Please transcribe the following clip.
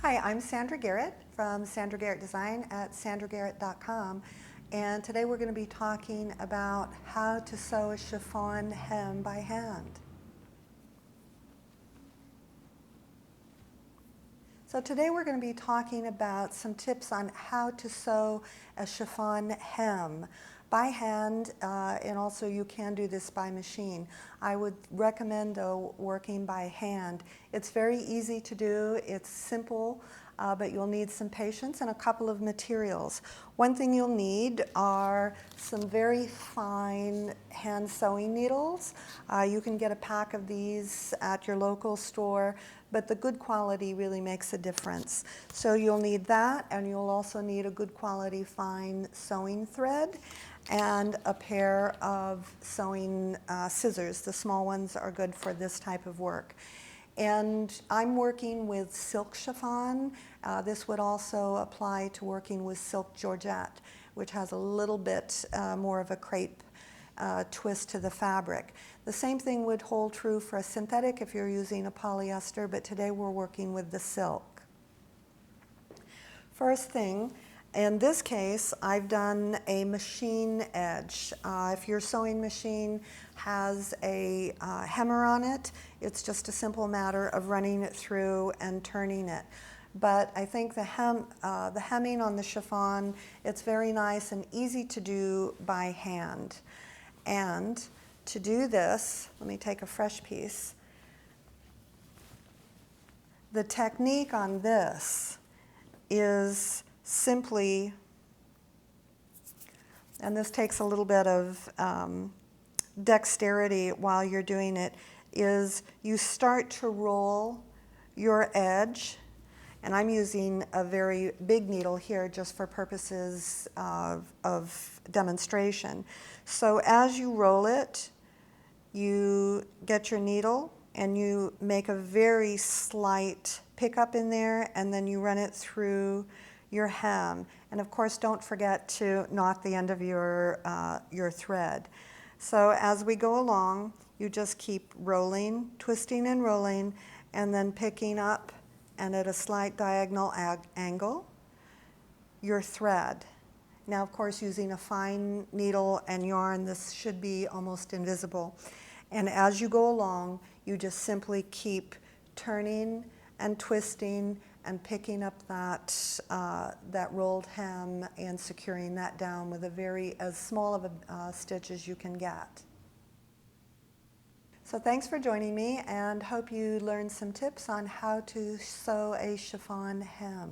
Hi, I'm Sandra Garratt from Sandra Garratt Design at sandragarratt.com, and today we're going to be talking about how to sew a chiffon hem by hand. So today we're going to be talking about some tips on how to sew a chiffon hem by hand, and also you can do this by machine. I would recommend though working by hand. It's very easy to do, it's simple, but you'll need some patience and a couple of materials. One thing you'll need are some very fine hand sewing needles. You can get a pack of these at your local store, but the good quality really makes a difference. So you'll need that, and you'll also need a good quality fine sewing thread and a pair of sewing scissors. The small ones are good for this type of work. And I'm working with silk chiffon. This would also apply to working with silk georgette, which has a little bit more of a crepe twist to the fabric. The same thing would hold true for a synthetic if you're using a polyester, but today we're working with the silk. First thing, in this case, I've done a machine edge. If your sewing machine has a hemmer on it, it's just a simple matter of running it through and turning it. But I think the hemming on the chiffon, it's very nice and easy to do by hand. And to do this, let me take a fresh piece. The technique on this is simply, and this takes a little bit of dexterity while you're doing it, is you start to roll your edge, and I'm using a very big needle here just for purposes of demonstration. So as you roll it, you get your needle and you make a very slight pickup in there, and then you run it through your hem. And of course, don't forget to knot the end of your thread. So as we go along, you just keep rolling, twisting and rolling, and then picking up, and at a slight diagonal angle, your thread. Now, of course, using a fine needle and yarn, this should be almost invisible. And as you go along, you just simply keep turning and twisting and picking up that rolled hem and securing that down with as small of a stitch as you can get. So thanks for joining me, and hope you learned some tips on how to sew a chiffon hem.